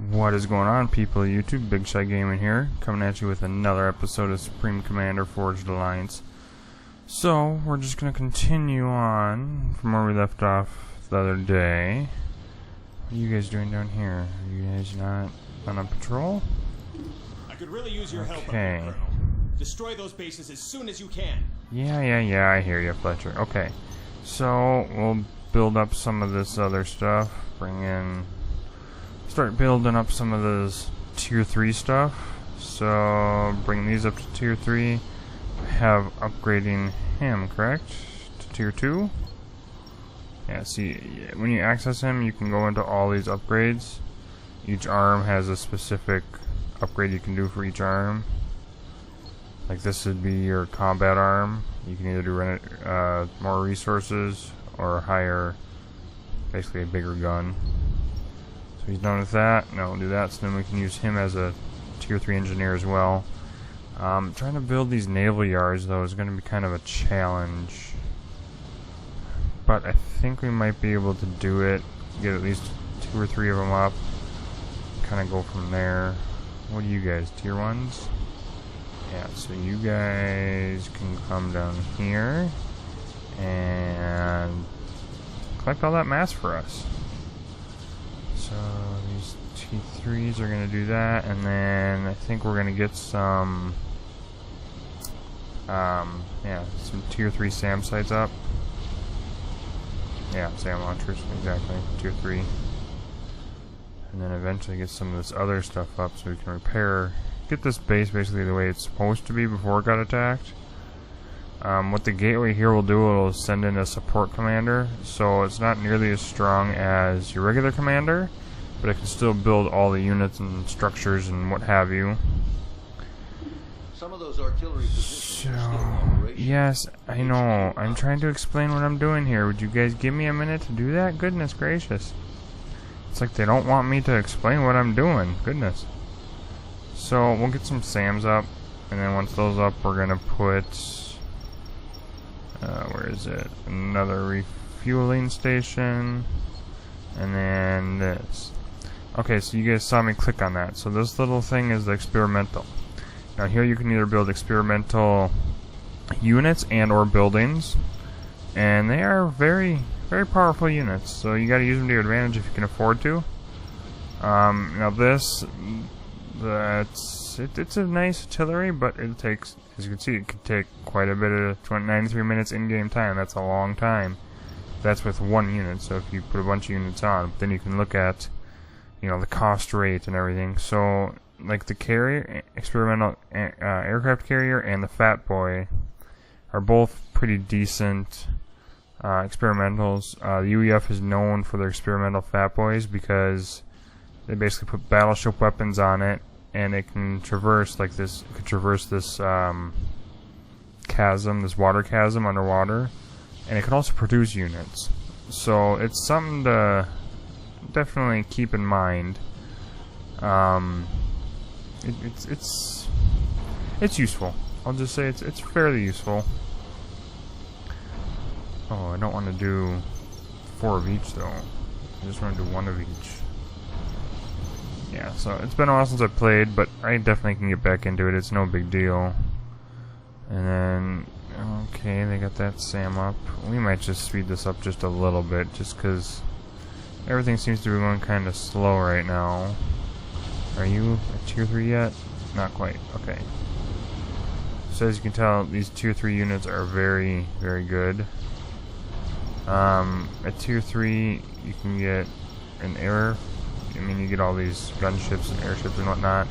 What is going on, people of YouTube? Big Shy Gaming here, coming at you with another episode of Supreme Commander Forged Alliance. So, we're just going to continue on from where we left off the other day. What are you guys doing down here? Are you guys not on patrol? I could really use your help, Okay. Destroy those bases as soon as you can. Yeah, I hear you, Fletcher. Okay, so we'll build up some of this other stuff, start building up some of this tier 3 stuff. So bring these up to tier 3. Have upgrading him, correct? To tier 2? Yeah, see, when you access him, you can go into all these upgrades. Each arm has a specific upgrade you can do for each arm. Like this would be your combat arm. You can either do more resources or hire, basically a bigger gun. So he's done with that. No, we'll do that. So then we can use him as a tier 3 engineer as well. Trying to build these naval yards though is going to be kind of a challenge, but I think we might be able to do it. Get at least 2 or 3 of them up. Kind of go from there. What are you guys? Tier 1s? Yeah. So you guys can come down here and collect all that mass for us. So these T3s are going to do that, and then I think we're going to get some, some tier 3 SAM sites up. Yeah, SAM launchers, exactly, tier 3. And then eventually get some of this other stuff up so we can get this base basically the way it's supposed to be before it got attacked. What the gateway here will do, it'll send in a support commander, so it's not nearly as strong as your regular commander, but it can still build all the units and structures and what have you. Some of those artillery positions are still in operation. Yes, I know. I'm trying to explain what I'm doing here. Would you guys give me a minute to do that? Goodness gracious. It's like they don't want me to explain what I'm doing. Goodness. So we'll get some SAMs up, and then once those up, we're gonna put where is it? Another refueling station, and then this. Okay, so you guys saw me click on that. So this little thing is the experimental. Now here you can either build experimental units and or buildings, and they are very, very powerful units. So you got to use them to your advantage if you can afford to. Now this, it's a nice artillery, but it takes, as you can see, it could take quite a bit of 93 minutes in-game time. That's a long time. That's with one unit. So if you put a bunch of units on, then you can look at, the cost rate and everything. So like the carrier, experimental aircraft carrier, and the Fat Boy are both pretty decent experimentals. The UEF is known for their experimental Fat Boys because they basically put battleship weapons on it, and it can traverse like this. It can traverse this chasm, this water chasm underwater, and it can also produce units. So it's something to definitely keep in mind. It's useful. I'll just say it's fairly useful. Oh, I don't want to do 4 of each though. I just want to do 1 of each. Yeah, so it's been a while since I played, but I definitely can get back into it. It's no big deal. And then, okay, they got that SAM up. We might just speed this up just a little bit, just because everything seems to be going kind of slow right now. Are you at tier 3 yet? Not quite. Okay. So as you can tell, these tier 3 units are very, very good. At tier 3, you can get an you get all these gunships and airships and whatnot.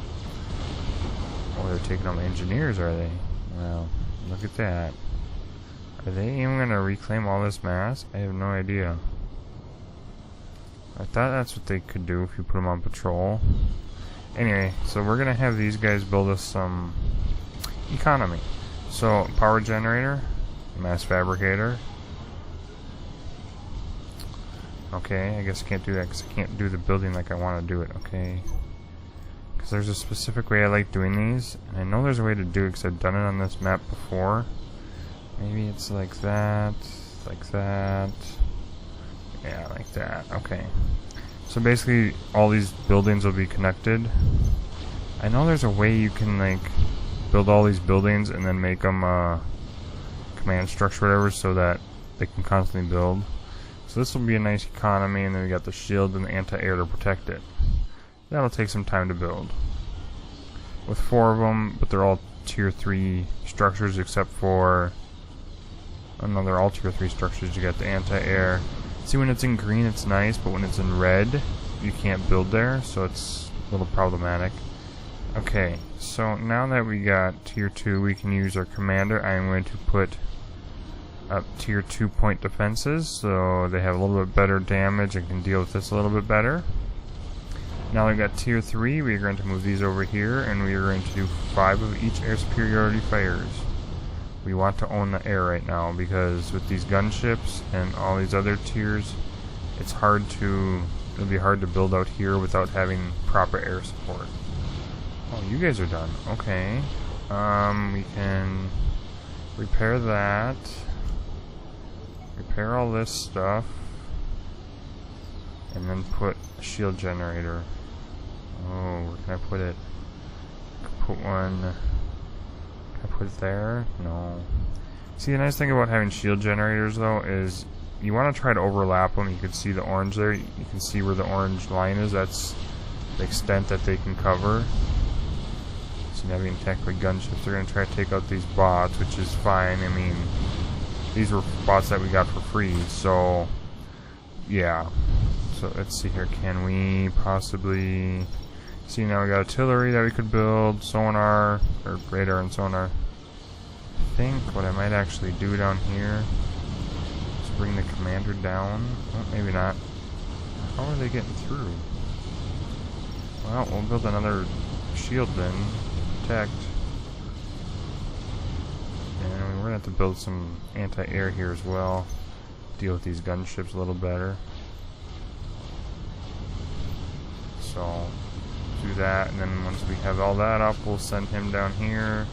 Oh, they're taking on the engineers, are they? Well, look at that. Are they even going to reclaim all this mass? I have no idea. I thought that's what they could do if you put them on patrol. Anyway, so we're going to have these guys build us some economy. So, power generator, mass fabricator. Okay, I guess I can't do that because I can't do the building like I want to do it, okay? Because there's a specific way I like doing these, and I know there's a way to do it because I've done it on this map before. Maybe it's like that, yeah, like that, okay. So basically, all these buildings will be connected. I know there's a way you can like build all these buildings and then make them command structure, whatever, so that they can constantly build. So this will be a nice economy, and then we got the shield and the anti-air to protect it. That'll take some time to build. With 4 of them, but they're all tier 3 structures except for... Oh no, they're all tier 3 structures. You got the anti-air. See, when it's in green it's nice, but when it's in red you can't build there, so it's a little problematic. Okay, so now that we got tier 2, we can use our commander. I'm going to put up tier 2 point defenses, so they have a little bit better damage and can deal with this a little bit better. Now we've got tier 3, we're going to move these over here, and we are going to do 5 of each air superiority fighters. We want to own the air right now, because with these gunships and all these other tiers, it's hard to, it'll be hard to build out here without having proper air support. Oh, you guys are done. Okay. We can repair that. Repair all this stuff. And then put a shield generator. Oh, where can I put it? I could put one... Can I put it there? No. See, the nice thing about having shield generators, though, is you want to try to overlap them. You can see the orange there. You can see where the orange line is. That's the extent that they can cover. So now being attacked by gunships, they're going to try to take out these bots, which is fine. I mean, these were bots that we got for free, so yeah. So let's see here, can we possibly... See, now we got artillery that we could build, sonar, or radar and sonar. I think what I might actually do down here is bring the commander down. Oh, maybe not. How are they getting through? Well, we'll build another shield then. Protect. And we're gonna have to build some anti-air here as well. Deal with these gunships a little better. So do that, and then once we have all that up, we'll send him down here.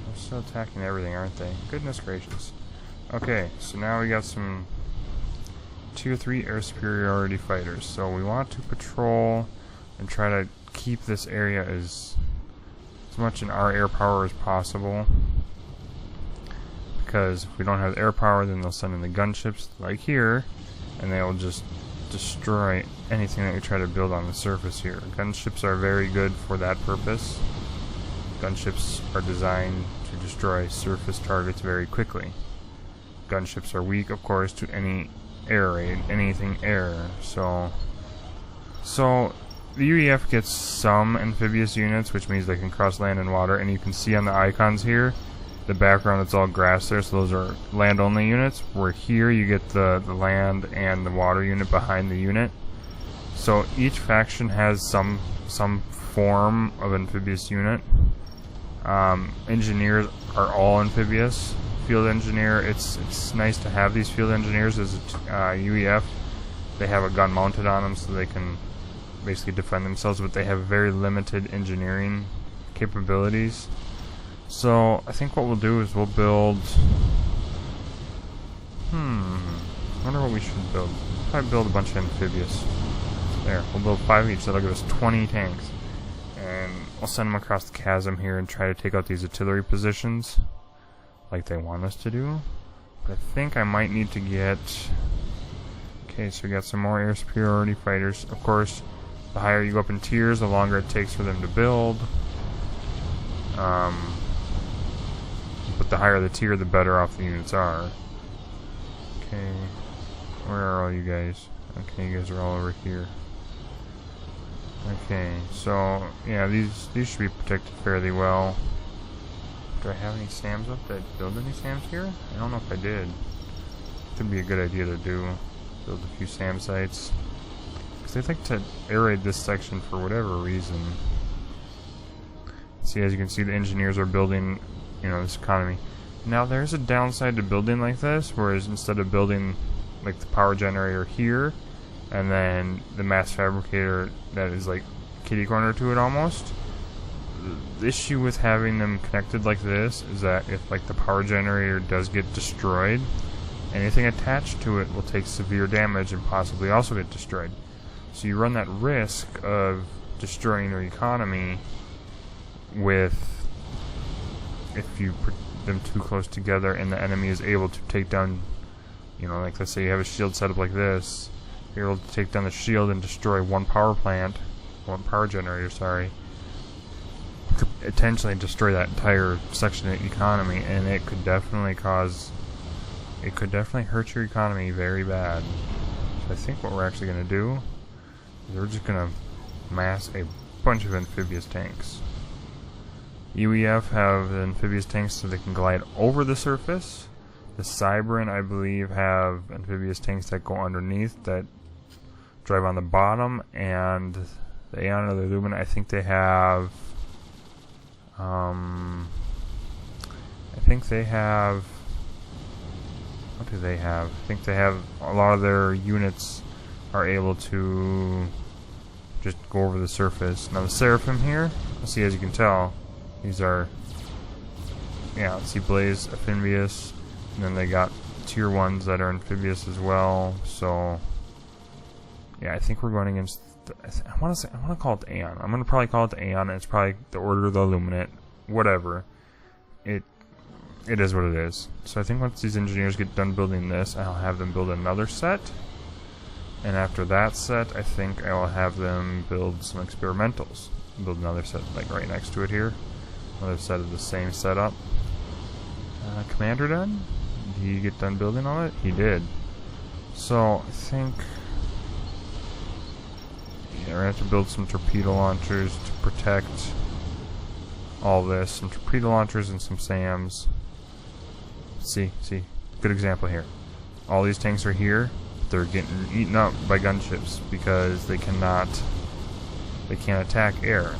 They're still attacking everything, aren't they? Goodness gracious. Okay, so now we got some tier 3 air superiority fighters. So we want to patrol and try to keep this area as much in our air power as possible. Because if we don't have air power, then they'll send in the gunships like here, and they will just destroy anything that we try to build on the surface here. Gunships are very good for that purpose. Gunships are designed to destroy surface targets very quickly. Gunships are weak, of course, to any air raid, anything air. So the UEF gets some amphibious units, which means they can cross land and water, and you can see on the icons here, the background, it's all grass there, so those are land-only units, where here you get the land and the water unit behind the unit. So each faction has some form of amphibious unit. Engineers are all amphibious. Field engineer, it's nice to have these field engineers as a UEF. They have a gun mounted on them so they can basically defend themselves, but they have very limited engineering capabilities. So I think what we'll do is we'll build... I wonder what we should build. Probably build a bunch of amphibious. There, we'll build 5 each. That'll give us 20 tanks. And we'll send them across the chasm here and try to take out these artillery positions like they want us to do. But I think I might need to get... Okay, so we got some more air superiority fighters. Of course, the higher you go up in tiers, the longer it takes for them to build. But the higher the tier, the better off the units are. Okay, where are all you guys? Okay, you guys are all over here. Okay, so yeah, these should be protected fairly well. Do I have any SAMs up? Did I build any SAMs here? I don't know if I did. Could be a good idea to do. Build a few SAM sites. Because I'd like to air raid this section for whatever reason. See, as you can see, the engineers are building, this economy. Now, there's a downside to building like this, whereas instead of building like the power generator here, and then the mass fabricator that is like kitty corner to it almost, the issue with having them connected like this is that if like the power generator does get destroyed, anything attached to it will take severe damage and possibly also get destroyed. So you run that risk of destroying your economy with, if you put them too close together and the enemy is able to take down, you know, like let's say you have a shield set up like this, you're able to take down the shield and destroy one power generator, sorry, could potentially destroy that entire section of the economy, and it could definitely hurt your economy very bad. So I think what we're actually going to do is we're just going to mass a bunch of amphibious tanks. UEF have amphibious tanks so they can glide over the surface. The Cybran, I believe, have amphibious tanks that go underneath, that drive on the bottom, and the Aeon or the Lumen, I think they have what do they have? I think they have a lot of their units are able to just go over the surface. Now the Seraphim here, see, as you can tell, these are, yeah, see, Blaze, amphibious, and then they got tier 1s that are amphibious as well. So yeah, I think we're going against I want to call it the Aeon. I'm going to probably call it the Aeon, and it's probably the Order of the Illuminate, whatever. It is what it is. So I think once these engineers get done building this, I'll have them build another set. And after that set, I think I will have them build some experimentals. Build another set like right next to it here. Another set of the same setup. Commander done? Did he get done building all it? He did. So I think, yeah, we're going to have to build some torpedo launchers to protect all this. Some torpedo launchers and some SAMs. See, good example here. All these tanks are here. They're getting eaten up by gunships because they can't attack air.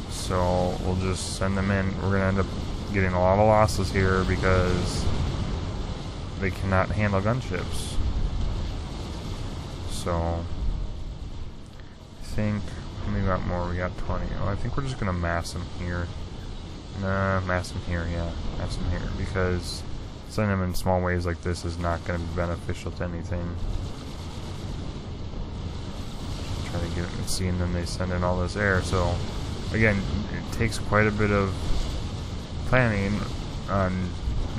So we'll just send them in. We're gonna end up getting a lot of losses here because they cannot handle gunships. So I think, how many got more? We got 20. Oh, I think we're just gonna mass them here. Nah, mass them here, yeah. Mass them here, because sending them in small waves like this is not going to be beneficial to anything. Try to get it and see, and then they send in all this air. So, again, it takes quite a bit of planning on,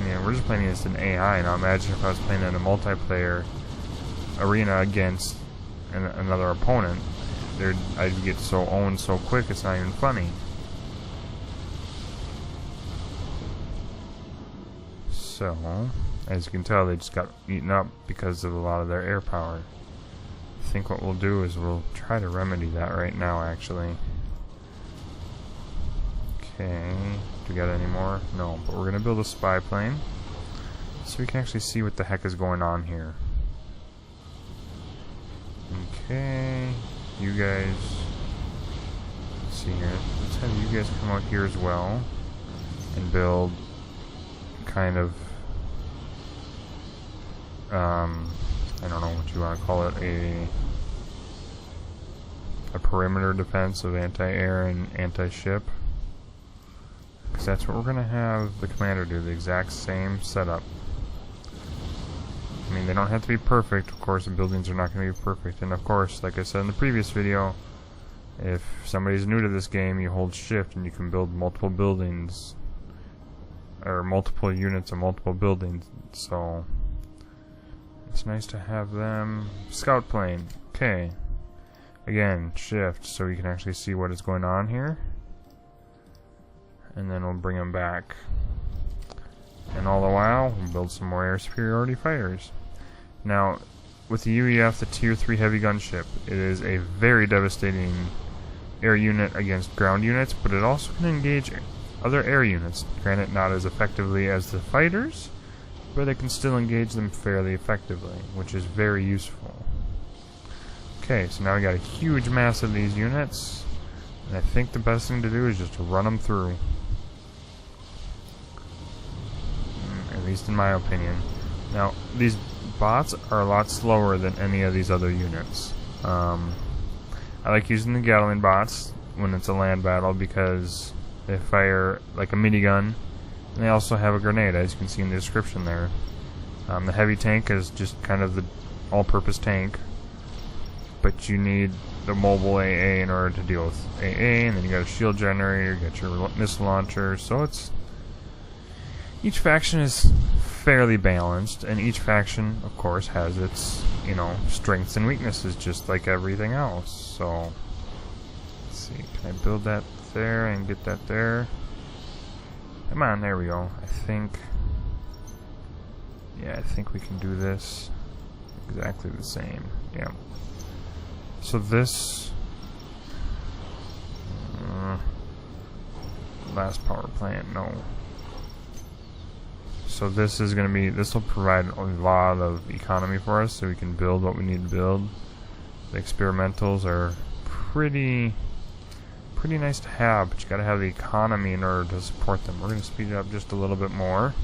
you know, we're just playing against an AI. Now imagine if I was playing in a multiplayer arena against another opponent. I'd get so owned so quick, it's not even funny. So, as you can tell, they just got eaten up because of a lot of their air power. I think what we'll do is we'll try to remedy that right now, actually. Okay, do we got any more? No, but we're going to build a spy plane so we can actually see what the heck is going on here. Okay, you guys, let's see here, let's have you guys come out here as well and build kind of, I don't know what you want to call it, a perimeter defense of anti-air and anti-ship, because that's what we're going to have the commander do, the exact same setup. I mean, they don't have to be perfect, of course. The buildings are not going to be perfect, and of course, like I said in the previous video, if somebody's new to this game, you hold shift and you can build multiple buildings, or multiple units of multiple buildings. So it's nice to have them. Scout plane, okay, again, shift so you can actually see what is going on here, and then we'll bring them back. And all the while, we'll build some more air superiority fighters. Now, with the UEF, the tier 3 heavy gunship, it is a very devastating air unit against ground units, but it also can engage other air units. Granted, not as effectively as the fighters, but it can still engage them fairly effectively, which is very useful. Okay, so now we got a huge mass of these units, and I think the best thing to do is just to run them through. At least in my opinion. Now, these bots are a lot slower than any of these other units. I like using the Gatling bots when it's a land battle because they fire like a minigun, and they also have a grenade, as you can see in the description there. The heavy tank is just kind of the all-purpose tank. but you need the mobile AA in order to deal with AA, and then you got a shield generator, you got your missile launcher, so it's... Each faction is fairly balanced, and each faction, of course, has its, you know, strengths and weaknesses, just like everything else. So, let's see, can I build that there and get that there? Come on, there we go. I think we can do this exactly the same. Yeah. So this last power plant, no. So this is going to be, this will provide a lot of economy for us, so we can build what we need to build. The experimentals are pretty nice to have, but you got to have the economy in order to support them. We're going to speed it up just a little bit more.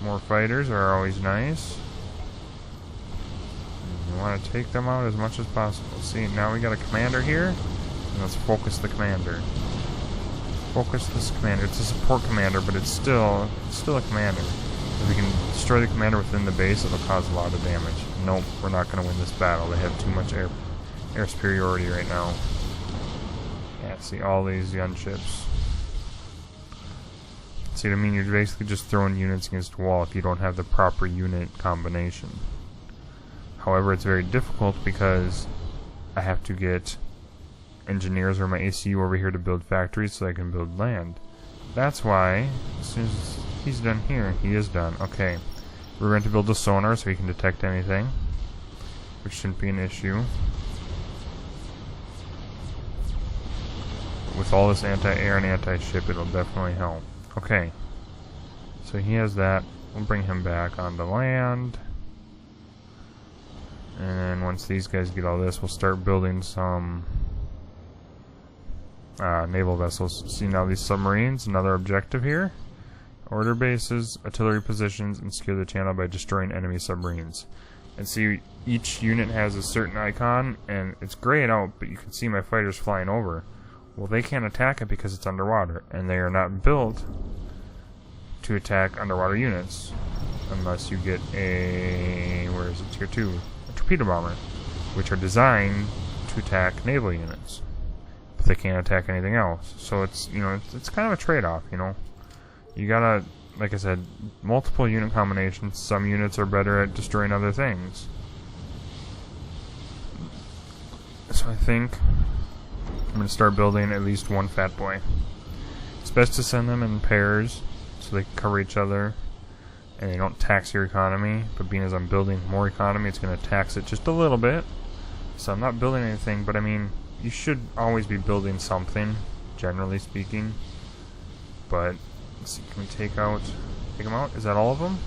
More fighters are always nice. You want to take them out as much as possible. See, now we got a commander here, and let's focus the commander. Focus this commander. It's a support commander, but it's still a commander. If we can destroy the commander within the base, it'll cause a lot of damage. Nope, we're not going to win this battle. They have too much air superiority right now. Yeah, see all these gunships. See what I mean? You're basically just throwing units against a wall if you don't have the proper unit combination. However, it's very difficult because I have to get engineers or my ACU over here to build factories so I can build land. That's why, as soon as he's done here, he is done. Okay, we're going to build a sonar so he can detect anything, which shouldn't be an issue. With all this anti-air and anti-ship, it'll definitely help. Okay, so he has that. We'll bring him back onto land. And once these guys get all this, we'll start building some naval vessels. See now these submarines, another objective here. Order bases, artillery positions, and secure the channel by destroying enemy submarines. And see, each unit has a certain icon, and it's grayed out, but you can see my fighters flying over. Well, they can't attack it because it's underwater, and they are not built to attack underwater units. Unless you get a, where is it, tier 2, a torpedo bomber, which are designed to attack naval units. But they can't attack anything else. So it's, you know, it's kind of a trade-off, you know. You gotta, like I said, multiple unit combinations. Some units are better at destroying other things. So I think I'm going to start building at least one fat boy. It's best to send them in pairs so they can cover each other and they don't tax your economy. But being as I'm building more economy, it's going to tax it just a little bit. So I'm not building anything, but I mean, you should always be building something, generally speaking. But let's see, can we take them out? Is that all of them?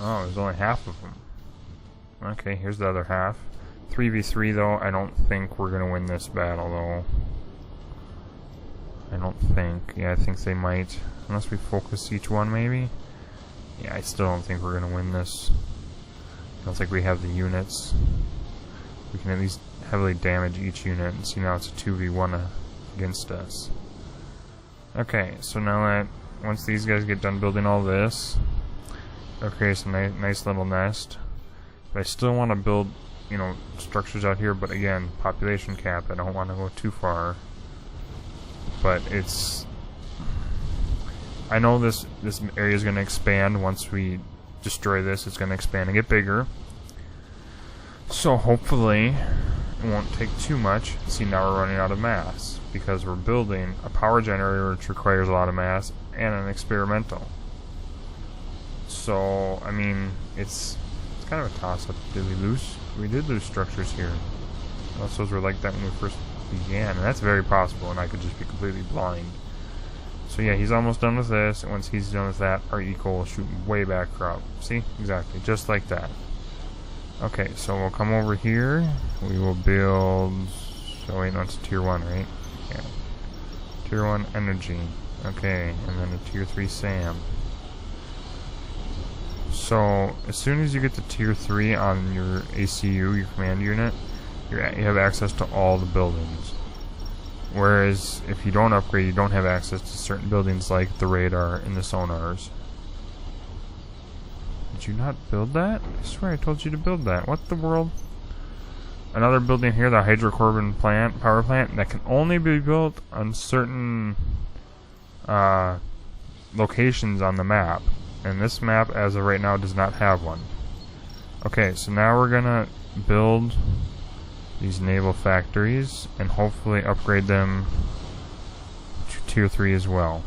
Oh, there's only half of them. Okay, here's the other half. 3v3 though, I don't think we're gonna win this battle though. I don't think. Yeah, I think they might. Unless we focus each one maybe. Yeah, I still don't think we're gonna win this. I don't think we have the units. We can at least heavily damage each unit. And see now it's a 2v1 against us. Okay, so now that once these guys get done building all this, okay, some nice little nest. But I still want to build, you know, structures out here, but again, population cap. I don't want to go too far. But it's, I know this area is going to expand once we destroy this. It's going to expand and get bigger. So hopefully it won't take too much. See, now we're running out of mass because we're building a power generator which requires a lot of mass and an experimental. So I mean, it's kind of a toss-up. Did we lose? We did lose structures here. Unless those were like that when we first began, and that's very possible, and I could just be completely blind. So yeah, he's almost done with this, and once he's done with that, our eco will shoot way back up. See? Exactly, just like that. Okay, so we'll come over here. We will build... Oh wait, no, it's tier 1, right? Yeah. Tier 1 energy. Okay, and then a tier 3 SAM. So, as soon as you get to tier 3 on your ACU, your command unit, you have access to all the buildings. Whereas, if you don't upgrade, you don't have access to certain buildings like the radar and the sonars. Did you not build that? I swear I told you to build that. What the world? another building here, the hydrocarbon power plant, that can only be built on certain locations on the map. And this map, as of right now, does not have one. Okay, so now we're gonna build these naval factories and hopefully upgrade them to tier 3 as well.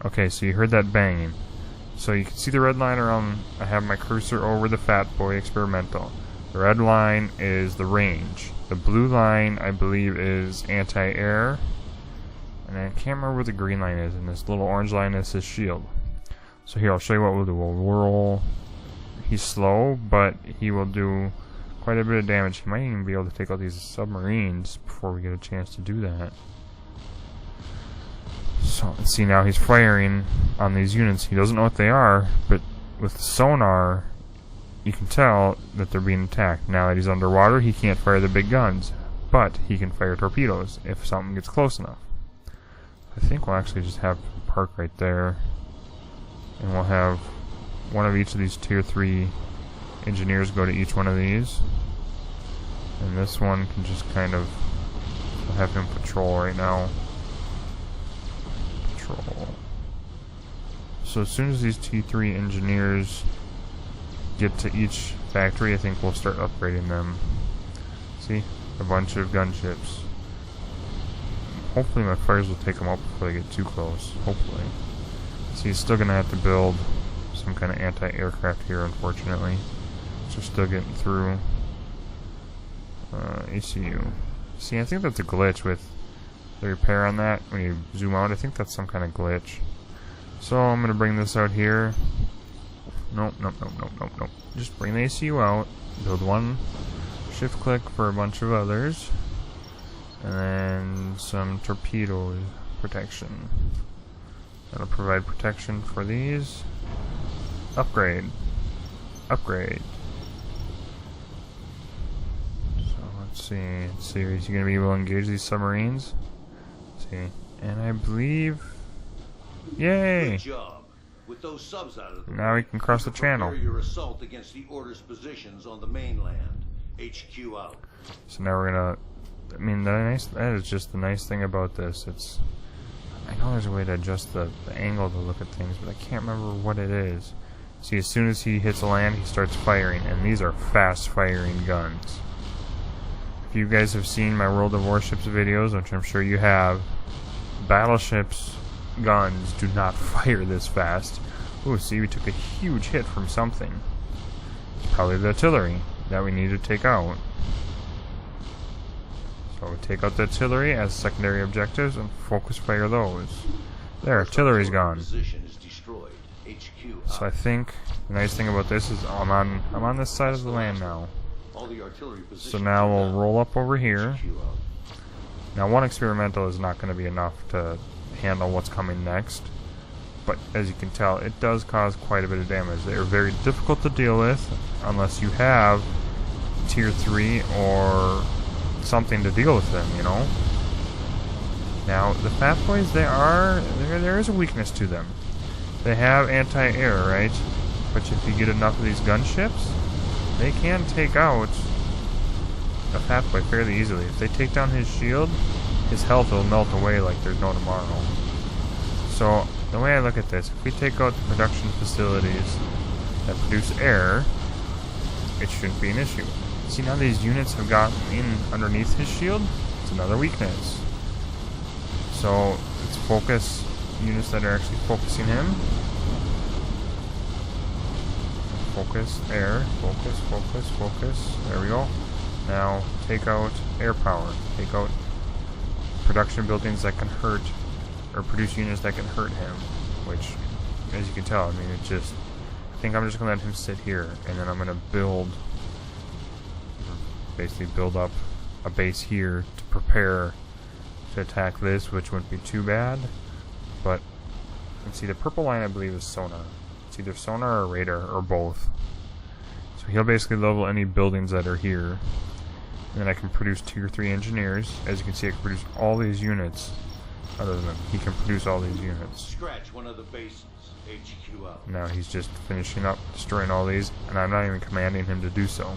Okay, so you heard that banging. So you can see the red line around. I have my cursor over the Fat Boy Experimental. The red line is the range. The blue line, I believe, is anti-air. And I can't remember what the green line is. And this little orange line is his shield. So here, I'll show you what we'll do. We'll roll. He's slow, but he will do quite a bit of damage. He might even be able to take out these submarines before we get a chance to do that. So, let's see, now he's firing on these units. He doesn't know what they are, but with sonar, you can tell that they're being attacked. Now that he's underwater, he can't fire the big guns, but he can fire torpedoes if something gets close enough. I think we'll actually just have him park right there, and we'll have one of each of these tier 3 engineers go to each one of these, and this one can just kind of, we'll have him patrol right now. So as soon as these T3 engineers get to each factory, I think we'll start upgrading them. See? A bunch of gunships. Hopefully my fires will take them out before they get too close. Hopefully. See, he's still going to have to build some kind of anti-aircraft here, unfortunately. So we're still getting through. ACU. See, I think that's a glitch with the repair on that. When you zoom out, I think that's some kind of glitch. So I'm going to bring this out here. Nope. Just bring the ACU out. Build one shift click for a bunch of others. And then some torpedo protection. That'll provide protection for these. Upgrade. Upgrade. So let's see. Is he going to be able to engage these submarines? Let's see. And I believe... Yay! Good job. With those subs out of the now we can cross the channel. Prepare your assault against the Order's positions on the mainland. HQ out. So now we're gonna... I mean, that is just the nice thing about this. It's... I know there's a way to adjust the angle to look at things, but I can't remember what it is. See, as soon as he hits land, he starts firing, and these are fast-firing guns. If you guys have seen my World of Warships videos, which I'm sure you have, battleships' guns do not fire this fast. Ooh, see, we took a huge hit from something. Probably the artillery that we need to take out. So we take out the artillery as secondary objectives and focus fire those. There, artillery's gone. So I think the nice thing about this is I'm on this side of the land now. So now we'll roll up over here. Now one experimental is not going to be enough to handle what's coming next, but as you can tell, it does cause quite a bit of damage. They are very difficult to deal with unless you have tier 3 or something to deal with them, you know. Now the Fat Boys, there is a weakness to them. They have anti-air, right? But if you get enough of these gunships, they can take out a Fat Boy fairly easily. If they take down his shield, his health will melt away like there's no tomorrow. So, the way I look at this, if we take out the production facilities that produce air, it shouldn't be an issue. See, now these units have gotten in underneath his shield. It's another weakness. So, let's focus units that are actually focusing him. Focus, air, focus. There we go. Now, take out air power. Take out production buildings that can hurt, or produce units that can hurt him, which, as you can tell, I mean, it just, I think I'm just going to let him sit here, and then I'm going to basically build up a base here to prepare to attack this, which wouldn't be too bad, but, let's see, the purple line, I believe, is sonar. It's either sonar or radar, or both. So he'll basically level any buildings that are here. And then I can produce tier 3 engineers. As you can see, I can produce all these units. Other than he can produce all these units. Scratch one of the bases. HQ out. Now he's just finishing up, destroying all these, and I'm not even commanding him to do so.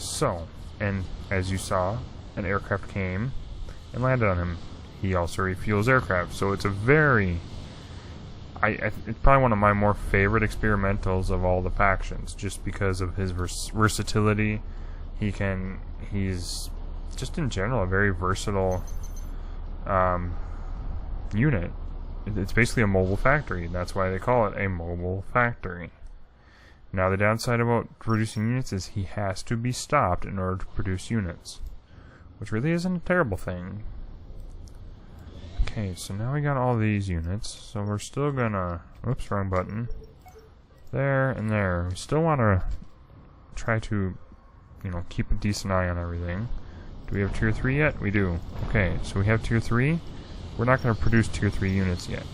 So, and as you saw, an aircraft came and landed on him. He also refuels aircraft, so it's a very... it's probably one of my more favorite experimentals of all the factions, just because of his versatility. He's just in general a very versatile unit. It's basically a mobile factory. That's why they call it a mobile factory. Now the downside about producing units is he has to be stopped in order to produce units, which really isn't a terrible thing. Okay, so now we got all these units, so we're still gonna... Oops, wrong button. There and there. We still want to try to, you know, keep a decent eye on everything. Do we have tier 3 yet? We do. Okay, so we have tier 3. We're not going to produce tier 3 units yet.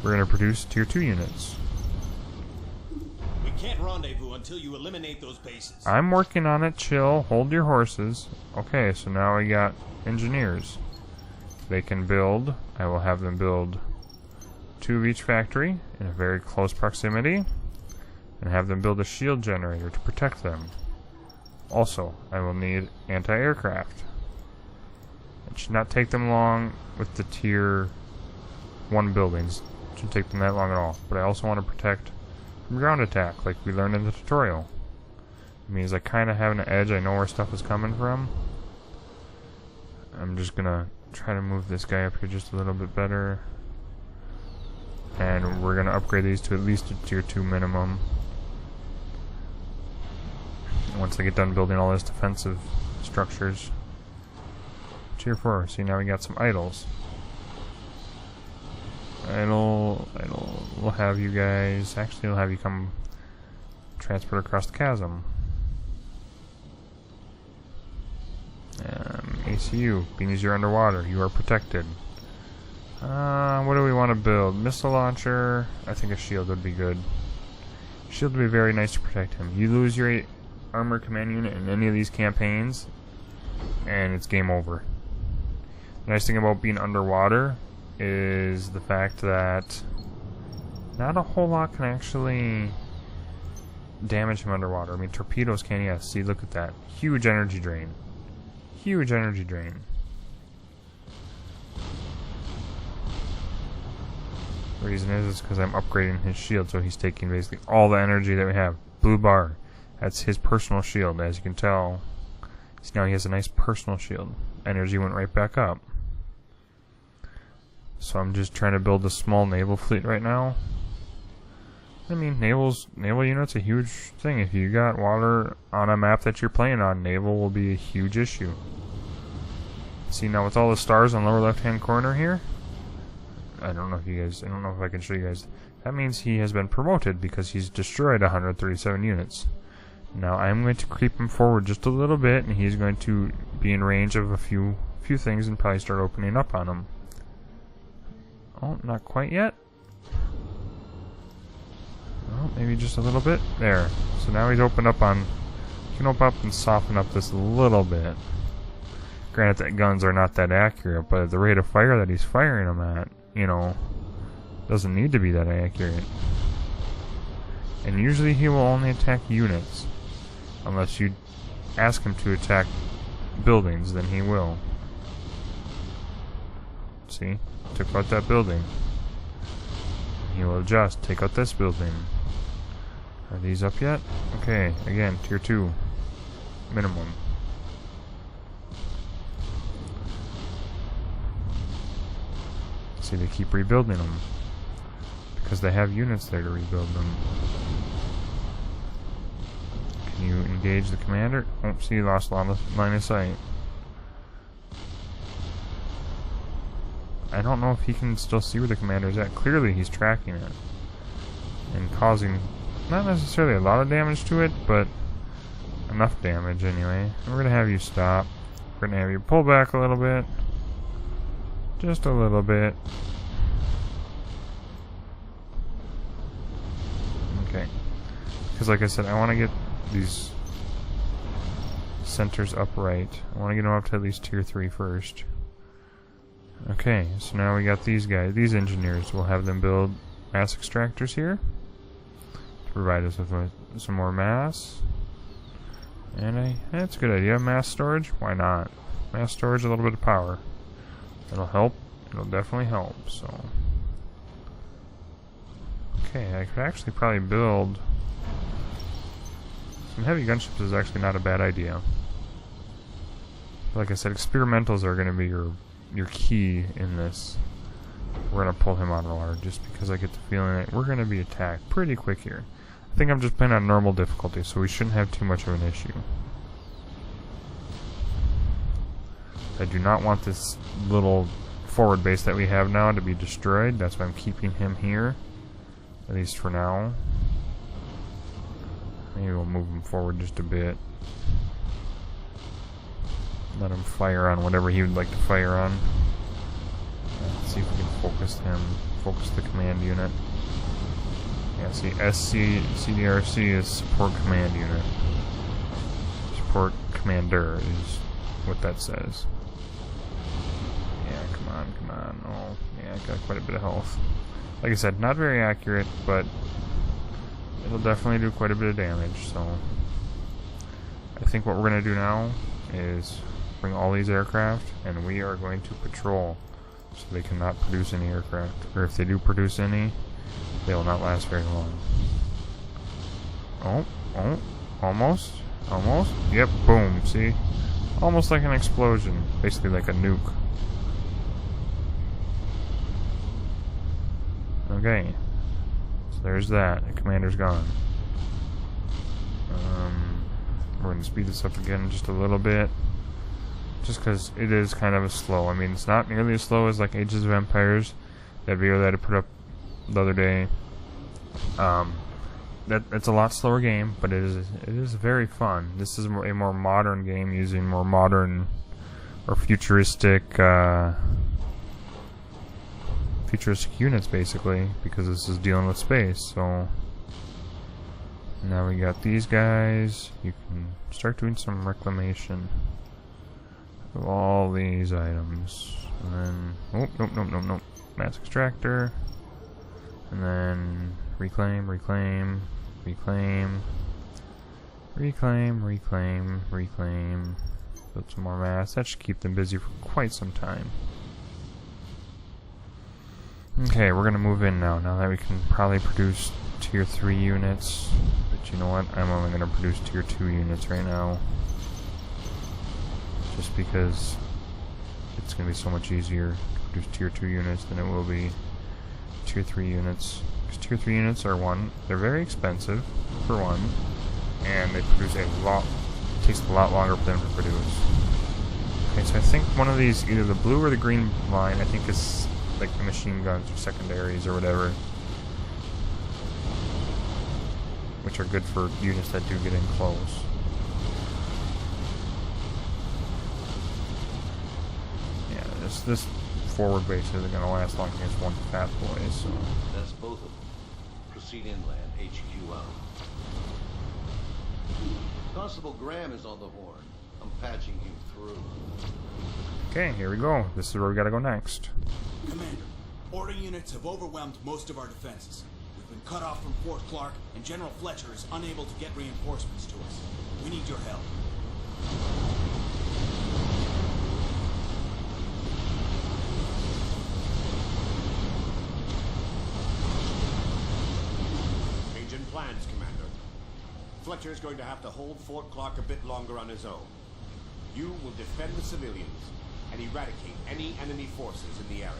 We're going to produce tier 2 units. We can't rendezvous until you eliminate those bases. I'm working on it, chill, hold your horses. Okay, so now we got engineers. They can build, I will have them build 2 of each factory in a very close proximity, and have them build a shield generator to protect them. Also, I will need anti-aircraft. It should not take them long with the tier 1 buildings. It shouldn't take them that long at all. But I also want to protect from ground attack, like we learned in the tutorial. It means I kind of have an edge, I know where stuff is coming from. I'm just gonna try to move this guy up here just a little bit better. And we're gonna upgrade these to at least a tier 2 minimum. Once I get done building all those defensive structures. Tier 4, see now we got some idols. Idle, we'll have you guys, actually we'll have you come transport across the chasm. ACU, being as you're underwater, you are protected. What do we want to build? Missile launcher, I think a shield would be good. Shield would be very nice to protect him. You lose your armor command unit in any of these campaigns, and it's game over. The nice thing about being underwater is the fact that not a whole lot can actually damage him underwater. I mean, torpedoes can, yes. See, look at that. Huge energy drain. Huge energy drain. The reason is because I'm upgrading his shield, so he's taking basically all the energy that we have. Blue bar. That's his personal shield, as you can tell. See, now he has a nice personal shield. Energy went right back up. So I'm just trying to build a small naval fleet right now. I mean, naval unit's a huge thing. If you got water on a map that you're playing on, naval will be a huge issue. See now with all the stars on the lower left hand corner here, I don't know if I can show you guys. That means he has been promoted because he's destroyed 137 units. Now I'm going to creep him forward just a little bit, and he's going to be in range of a few things and probably start opening up on them. Oh, not quite yet. Oh, maybe just a little bit. There. So now he's opened up on... You can open up and soften up this a little bit. Granted that guns are not that accurate, but at the rate of fire that he's firing them at, you know, doesn't need to be that accurate. And usually he will only attack units. Unless you ask him to attack buildings, then he will. See? Took out that building. He will adjust. Take out this building. Are these up yet? Okay, again, tier 2. Minimum. See, they keep rebuilding them. Because they have units there to rebuild them. Can you engage the commander? Oh, see, you lost line of sight. I don't know if he can still see where the commander is at. Clearly he's tracking it. And causing, not necessarily a lot of damage to it, but enough damage anyway. And we're going to have you stop. We're going to have you pull back a little bit. Just a little bit. Okay. Because like I said, I want to get these centers upright. I want to get them up to at least tier 3 first. Okay, so now we got these guys, these engineers. We'll have them build mass extractors here to provide us with some more mass. And that's a good idea. Mass storage? Why not? Mass storage, a little bit of power. It'll help. It'll definitely help, so. Okay, I could actually probably build some heavy gunships is actually not a bad idea. Like I said, experimentals are going to be your key in this. We're going to pull him out of the water just because I get the feeling that we're going to be attacked pretty quick here. I think I'm just playing on normal difficulty, so we shouldn't have too much of an issue. I do not want this little forward base that we have now to be destroyed. That's why I'm keeping him here, at least for now. Maybe we'll move him forward just a bit. Let him fire on whatever he would like to fire on. Let's see if we can focus him. Focus the command unit. Yeah, see, CDRC is support command unit. Support commander is what that says. Yeah, come on. Oh, yeah, I got quite a bit of health. Like I said, not very accurate, but it'll definitely do quite a bit of damage, so I think what we're going to do now is bring all these aircraft, and we are going to patrol, so they cannot produce any aircraft. Or if they do produce any, they will not last very long. Oh, almost. Yep, boom, see? Almost like an explosion, basically like a nuke. Okay, so there's that. The commander's gone. We're going to speed this up again just a little bit. Just because it is kind of a slow. I mean, it's not nearly as slow as like Ages of Empires, that video that I put up the other day. It's a lot slower game, but it is very fun. This is a more modern game using more modern or futuristic units, basically, because this is dealing with space. So now we got these guys. You can start doing some reclamation of all these items, and then nope. Mass extractor, and then reclaim. Build some more mass. That should keep them busy for quite some time. Okay, we're gonna move in now that we can probably produce tier 3 units, but you know what, I'm only gonna produce tier 2 units right now, just because it's gonna be so much easier to produce tier 2 units than it will be tier 3 units. Because tier 3 units are they're very expensive, for one, and they produce a lot, it takes a lot longer for them to produce. Okay, so I think one of these, either the blue or the green line, I think is like the machine guns or secondaries or whatever, which are good for units that do get in close. Yeah, this forward base isn't going to last long against one fat boy, so. That's both of them. Proceed inland, HQ out. Constable Graham is on the horn. I'm patching him through. Okay, here we go. This is where we gotta go next. Commander, order units have overwhelmed most of our defenses. We've been cut off from Fort Clark, and General Fletcher is unable to get reinforcements to us. We need your help. Change in plans, Commander. Fletcher's going to have to hold Fort Clark a bit longer on his own. You will defend the civilians and eradicate any enemy forces in the area.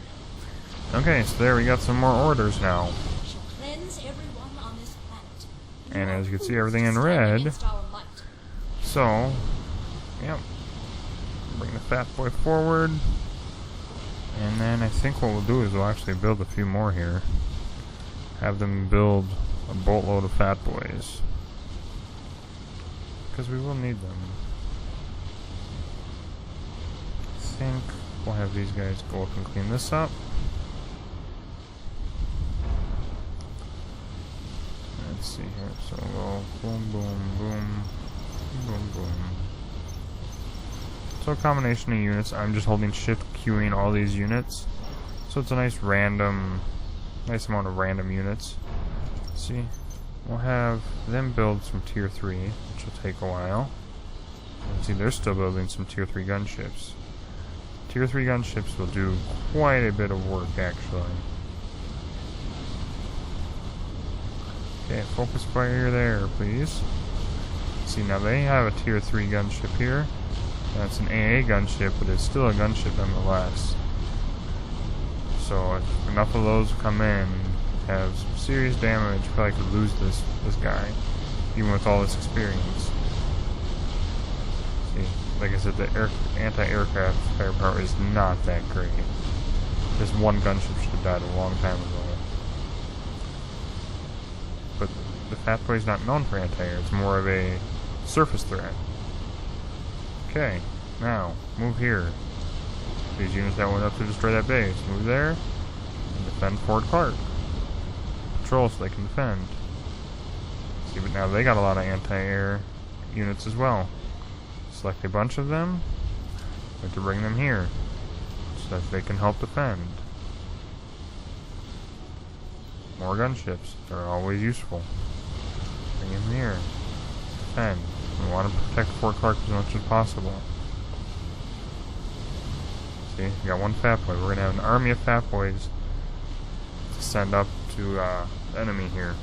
Okay, so there we got some more orders now. We shall cleanse everyone on this planet. And as you can see, everything in red. So, yep. Bring the fat boy forward. And then I think what we'll do is we'll actually build a few more here. Have them build a boatload of fat boys. Because we will need them. I think we'll have these guys go up and clean this up. Let's see here. So we'll boom, boom, boom, boom, boom. So a combination of units. I'm just holding shift queuing all these units. So it's a nice amount of random units. See, we'll have them build some tier 3, which will take a while. See, they're still building some tier 3 gunships. Tier 3 gunships will do quite a bit of work, actually. Okay, focus fire there, please. See, now they have a tier 3 gunship here. That's an AA gunship, but it's still a gunship nonetheless. So if enough of those come in, have some serious damage, probably could lose this guy, even with all this experience. See, like I said, the anti-aircraft firepower is not that great. This one gunship should have died a long time ago. But the Fat Boy's not known for anti-air, it's more of a surface threat. Okay, now, move here. These units that went up to destroy that base, move there, and defend Fort Clark. Patrol so they can defend. See, but now they got a lot of anti-air units as well. Select a bunch of them, and to bring them here, so that they can help defend. More gunships, they're always useful. Bring them here. Defend. We want to protect Fort Clark as much as possible. See, we got one Fat Boy. We're going to have an army of Fat Boys to send up to the enemy here.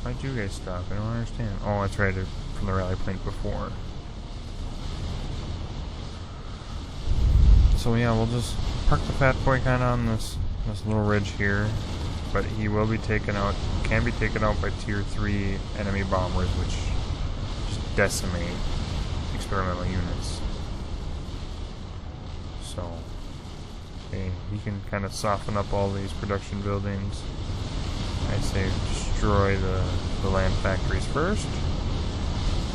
Why'd you guys stop? I don't understand. Oh, that's right, from the rally point before. So yeah, we'll just park the Fat Boy kind of on this little ridge here. But he will be taken out, can be taken out by tier 3 enemy bombers, which just decimate experimental units. So, okay, he can kind of soften up all these production buildings. I say destroy the land factories first,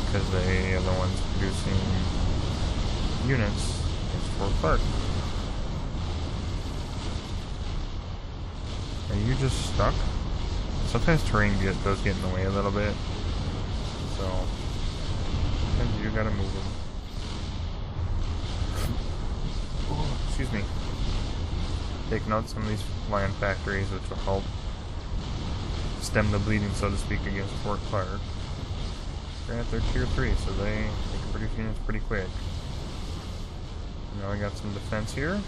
because they are the ones producing units against Fort Clark. Are you just stuck? Sometimes terrain does get in the way a little bit, so sometimes you gotta move them. Excuse me. Taking out some of these land factories, which will help stem the bleeding, so to speak, against Fort Clark. Granted, they're tier 3, so they can produce units pretty quick. Now we got some defense here.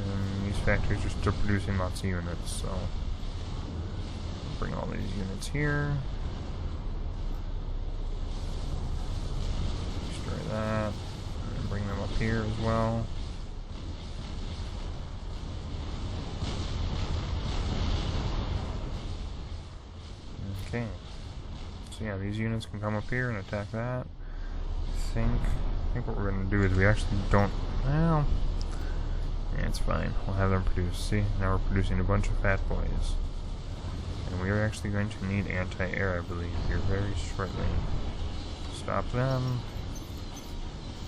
And these factories are still producing lots of units, so bring all these units here. Destroy that. And bring them up here as well. Okay. So yeah, these units can come up here and attack that. I think what we're going to do is we actually don't... Well... Yeah, it's fine. We'll have them produce. See, now we're producing a bunch of Fat Boys. And we are actually going to need anti-air, I believe, here very shortly. Stop them.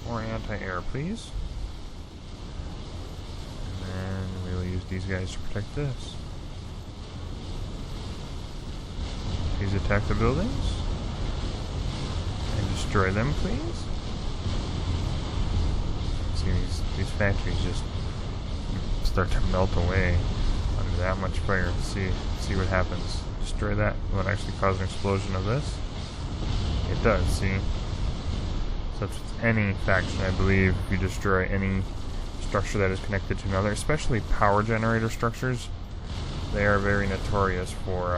More anti-air, please. And then we'll use these guys to protect this. Please attack the buildings. And destroy them, please. See, these factories just start to melt away under that much fire. See what happens. Destroy that. Will it actually cause an explosion of this? It does, see? So that's with any faction, I believe. If you destroy any structure that is connected to another, especially power generator structures, they are very notorious for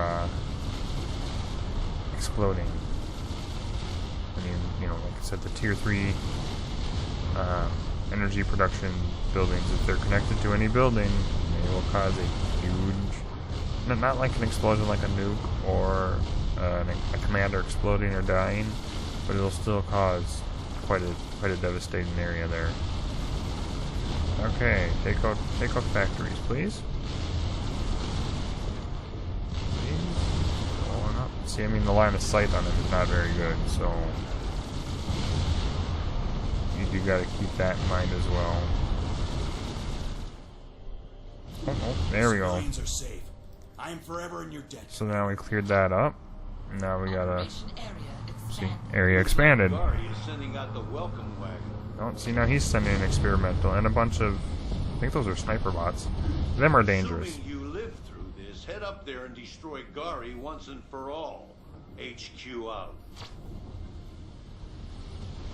exploding. I mean, you know, like I said, the tier 3 energy production buildings, if they're connected to any building, they will cause a huge, not like an explosion like a nuke or a commander exploding or dying, but it'll still cause quite a devastating area there. Okay, take out factories, please. Going up. See, I mean, the line of sight on it is not very good, so you gotta keep that in mind as well. Oh, there we go. Civilians are safe. I am forever in your debt. So now we cleared that up. Now we gotta see, area expanded. Gary is sending out the welcome wagon. Oh, see, now he's sending an experimental and a bunch of, I think those are sniper bots. Them are dangerous. Assuming you live through this, head up there and destroy Gary once and for all. HQ out.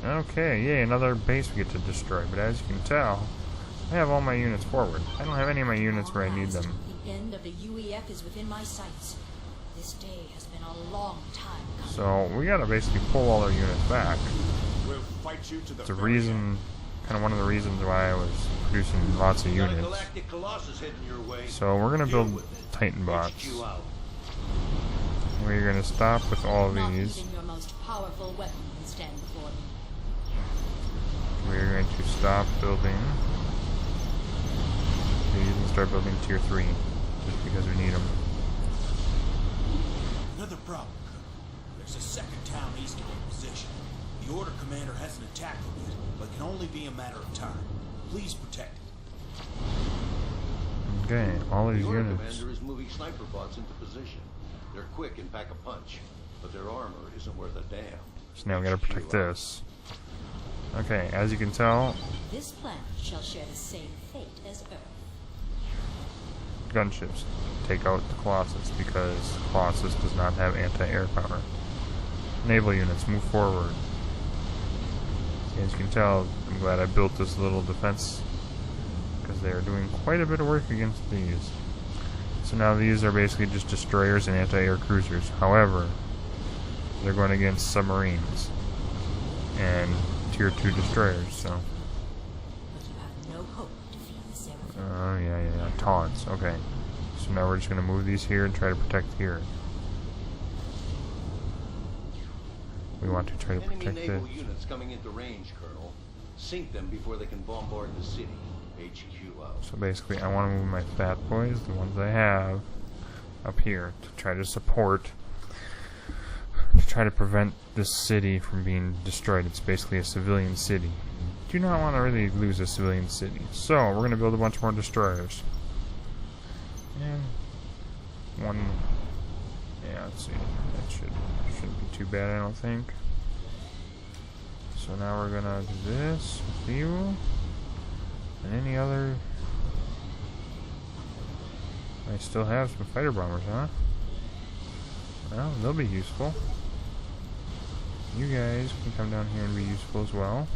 Okay, yay, another base we get to destroy. But as you can tell, I have all my units forward. I don't have any of my units where I need them. The end of the UEF is within my sights. This day has been a long time coming. So we gotta basically pull all our units back. We'll fight you to the It's a very reason, end. kind of one of the reasons why I was producing lots of Got a units. galactic colossus heading your way. So we're gonna Deal build with it. Titan bots. HQ out. We're gonna stop with all Not these. even your most powerful weapon can stand before me. We're going to stop building these and start building tier 3, just because we need them. Another problem, Colonel. There's a second town east of your position. The Order Commander hasn't attacked it yet, but can only be a matter of time. Please protect it. Okay, all these The Order units. Commander is moving sniper bots into position. They're quick and pack a punch, but their armor isn't worth a damn. So now we gotta protect HQ out. this. Okay, as you can tell, This planet shall share the same fate as Earth. gunships take out the Colossus because Colossus does not have anti-air power. Naval units, move forward. As you can tell, I'm glad I built this little defense because they are doing quite a bit of work against these. So now these are basically just destroyers and anti-air cruisers. However, they're going against submarines and tier 2 destroyers, so... But you have no hope of defeating the Seraphim. Oh, yeah. Taunts. Okay. So now we're just going to move these here and try to protect here. We want to try to Enemy protect naval this. units coming into range, Colonel. Sink them before they can bombard the city. HQ out. So basically, I want to move my fat boys, the ones I have, up here to try to support, to try to prevent this city from being destroyed. It's basically a civilian city. Do not want to really lose a civilian city. So we're going to build a bunch more destroyers. And one, yeah, let's see. That shouldn't be too bad, I don't think. So now we're gonna do this with you. And any other... I still have some fighter bombers, huh? Well, they'll be useful. You guys can come down here and be useful as well.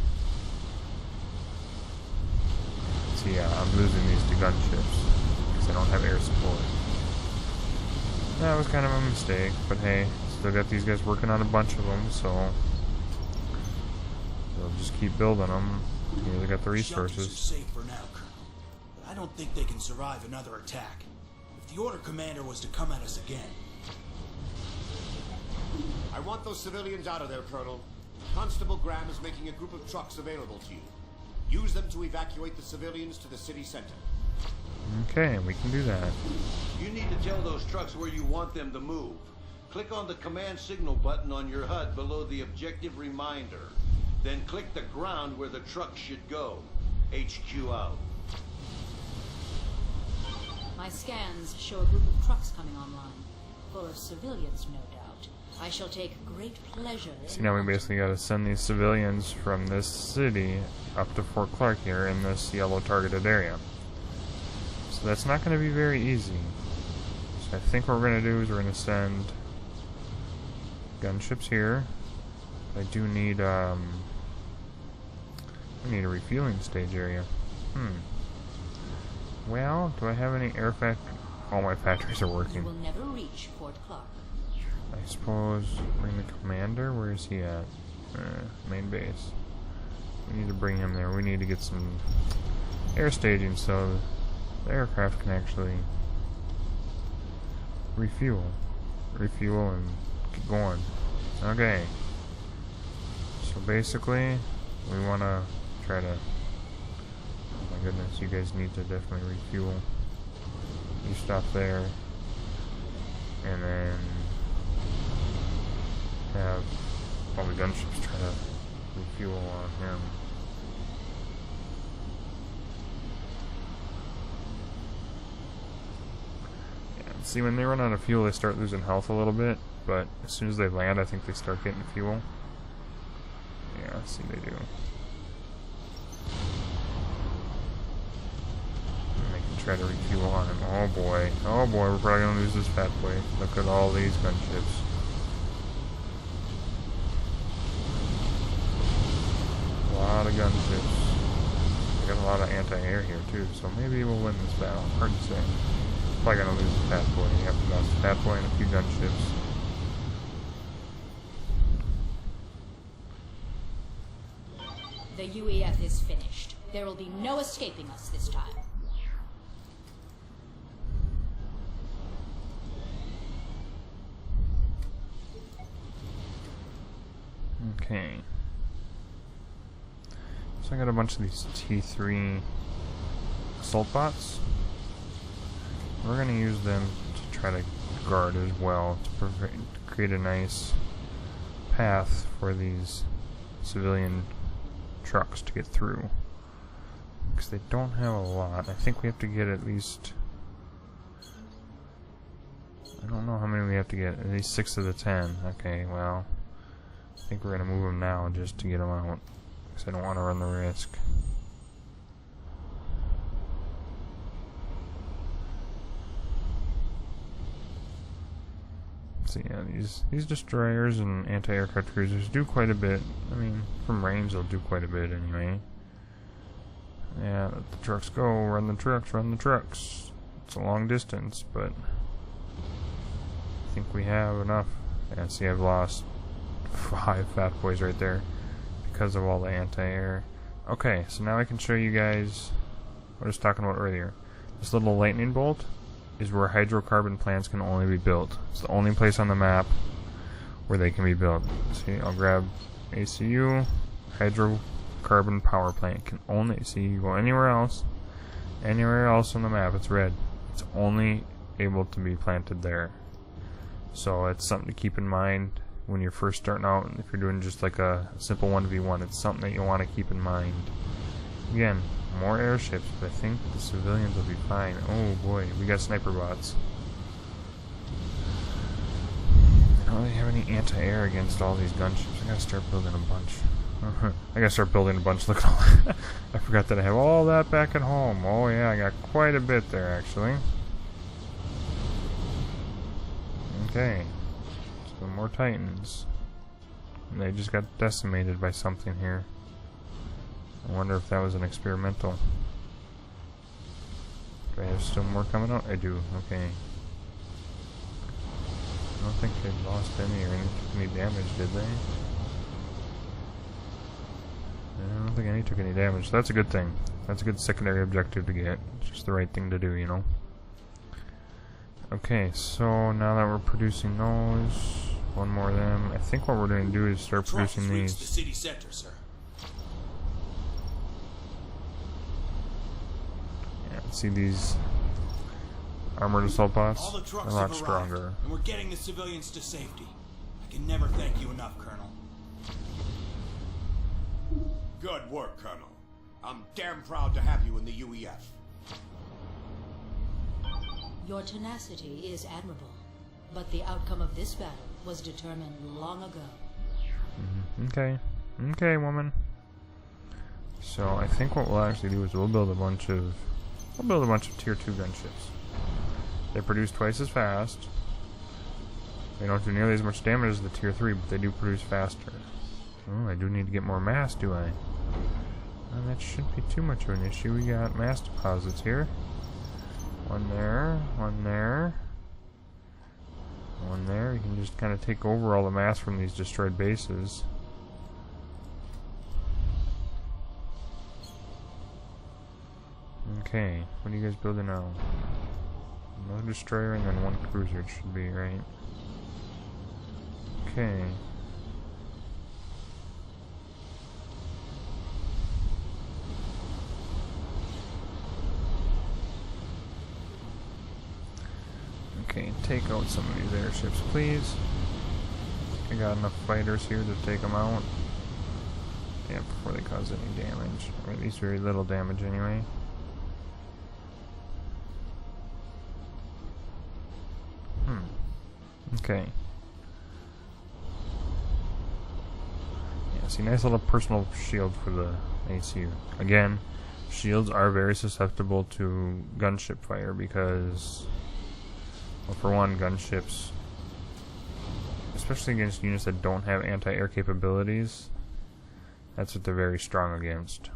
So yeah, I'm losing these to gunships because I don't have air support. That was kind of a mistake, but hey, still got these guys working on a bunch of them, so they'll just keep building them. You really got the resources. Shelters are safe for now, Colonel, but I don't think they can survive another attack. If the Order Commander was to come at us again, I want those civilians out of there, Colonel. Constable Graham is making a group of trucks available to you. Use them to evacuate the civilians to the city center. Okay, we can do that. You need to tell those trucks where you want them to move. Click on the command signal button on your HUD below the objective reminder. Then click the ground where the trucks should go. HQ out. My scans show a group of trucks coming online, full of civilians, no doubt. I shall take great pleasure in... See, now we basically got to send these civilians from this city up to Fort Clark here in this yellow targeted area. So that's not going to be very easy. So I think what we're going to do is we're going to send gunships here. I do need I need a refueling stage area. Well, do I have any air factory? All my factories are You working. will never reach Fort Clark. I suppose bring the commander. Where is he at? Main base. We need to bring him there. We need to get some air staging so the aircraft can actually refuel and keep going. Okay. So basically, we want to try to... Oh my goodness, you guys need to definitely refuel. You stop there. And then have all the gunships try to refuel on him. Yeah, see, when they run out of fuel, they start losing health a little bit, but as soon as they land, I think they start getting fuel. Yeah, see, they do. And they can try to refuel on him. Oh boy, we're probably gonna lose this fat boy. Look at all these gunships. lot of anti-air here too, so maybe we'll win this battle. Hard to say. Probably gonna lose the pathway. You have to lose the pathway and a few gunships. The UEF is finished. There will be no escaping us this time. Okay. So I got a bunch of these T3 assault bots. We're going to use them to try to guard as well, to create a nice path for these civilian trucks to get through. Because they don't have a lot. I think we have to get at least... I don't know how many we have to get. At least 6 of the 10. Okay, well... I think we're going to move them now just to get them out. Because I don't want to run the risk. So yeah, these destroyers and anti-aircraft cruisers do quite a bit. I mean, from range they'll do quite a bit anyway. Yeah, let the trucks go. Run the trucks, run the trucks. It's a long distance, but I think we have enough. Yeah, see, I've lost 5 fat boys right there because of all the anti-air. Okay, so now I can show you guys what I was talking about earlier. This little lightning bolt is where hydrocarbon plants can only be built. It's the only place on the map where they can be built. See, I'll grab ACU, hydrocarbon power plant. Can only, see, you go anywhere else on the map, it's red. It's only able to be planted there. So it's something to keep in mind when you're first starting out. If you're doing just like a simple 1v1, it's something that you want to keep in mind. Again, more airships, but I think the civilians will be fine. Oh boy, we got sniper bots. I don't really have any anti-air against all these gunships. I gotta start building a bunch. I gotta start building a bunch. Look at all that. I forgot that I have all that back at home. Oh yeah, I got quite a bit there actually. Okay. So more Titans. And they just got decimated by something here. I wonder if that was an experimental. Do I have still more coming out? I do, okay. I don't think they lost any or any damage, did they? I don't think any took any damage, so that's a good thing. That's a good secondary objective to get. It's just the right thing to do, you know? Okay, so now that we're producing those, one more of them, I think what we're going to do is start producing these. The city center, sir. See these armored assault bots? All the trucks a lot have stronger. arrived, and we're getting the civilians to safety. I can never thank you enough, Colonel. Good work, Colonel. I'm damn proud to have you in the UEF. Your tenacity is admirable, but the outcome of this battle was determined long ago. Okay. Okay, woman. So I think what we'll actually do is we'll build a bunch of tier 2 gunships. They produce twice as fast. They don't do nearly as much damage as the tier 3, but they do produce faster. Oh, I do need to get more mass, do I? Well, that shouldn't be too much of an issue. We got mass deposits here. One there, one there, one there. You can just kind of take over all the mass from these destroyed bases. Okay, what are you guys building now? Another destroyer and then one cruiser, it should be, right? Okay. Okay, take out some of these airships, please. I got enough fighters here to take them out. Yeah, before they cause any damage. Or at least very little damage anyway. Okay. Yeah, see, nice little personal shield for the ACU. Again, shields are very susceptible to gunship fire because, well, for one, gunships, especially against units that don't have anti-air capabilities, that's what they're very strong against.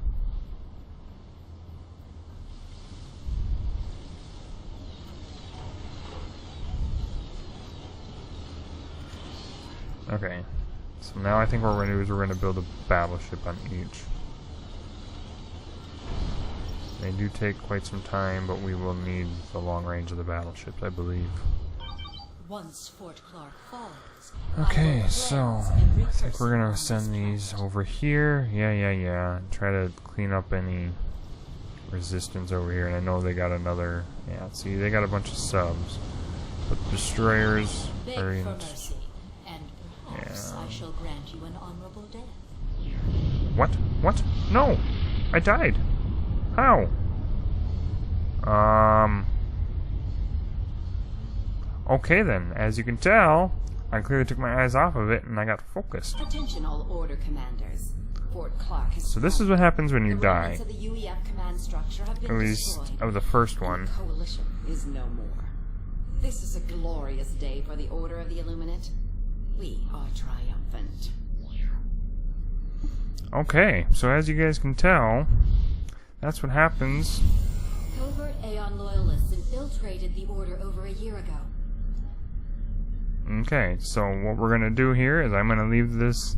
Okay. So now I think what we're going to do is we're going to build a battleship on each. They do take quite some time, but we will need the long range of the battleships, I believe. Once Fort Clark falls, Okay, so I think we're going to send these over here. Yeah. Try to clean up any resistance over here. And I know they got another... Yeah, see, they got a bunch of subs. But destroyers are in... mercy, and perhaps I shall grant you an honorable death. What? What? No! I died! How? Okay then, as you can tell, I clearly took my eyes off of it and I got focused. Attention all order commanders. Fort Clark has So this is what happens when you die. The remnants of the UEF command structure have been At least destroyed. of the first one. The coalition is no more. This is a glorious day for the Order of the Illuminate. We are triumphant. Okay, so as you guys can tell, that's what happens. Covert Aeon loyalists infiltrated the Order over a year ago. Okay, so what we're gonna do here is I'm gonna leave this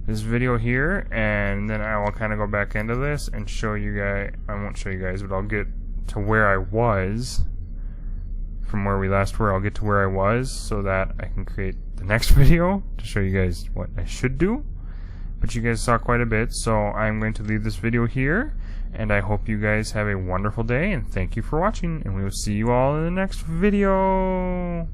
video here, and then I will kind of go back into this and show you guys. I won't show you guys, but I'll get to where I was from where we last were. I'll get to where I was so that I can create the next video to show you guys what I should do. But you guys saw quite a bit, so I'm going to leave this video here, and I hope you guys have a wonderful day, and thank you for watching, and we will see you all in the next video.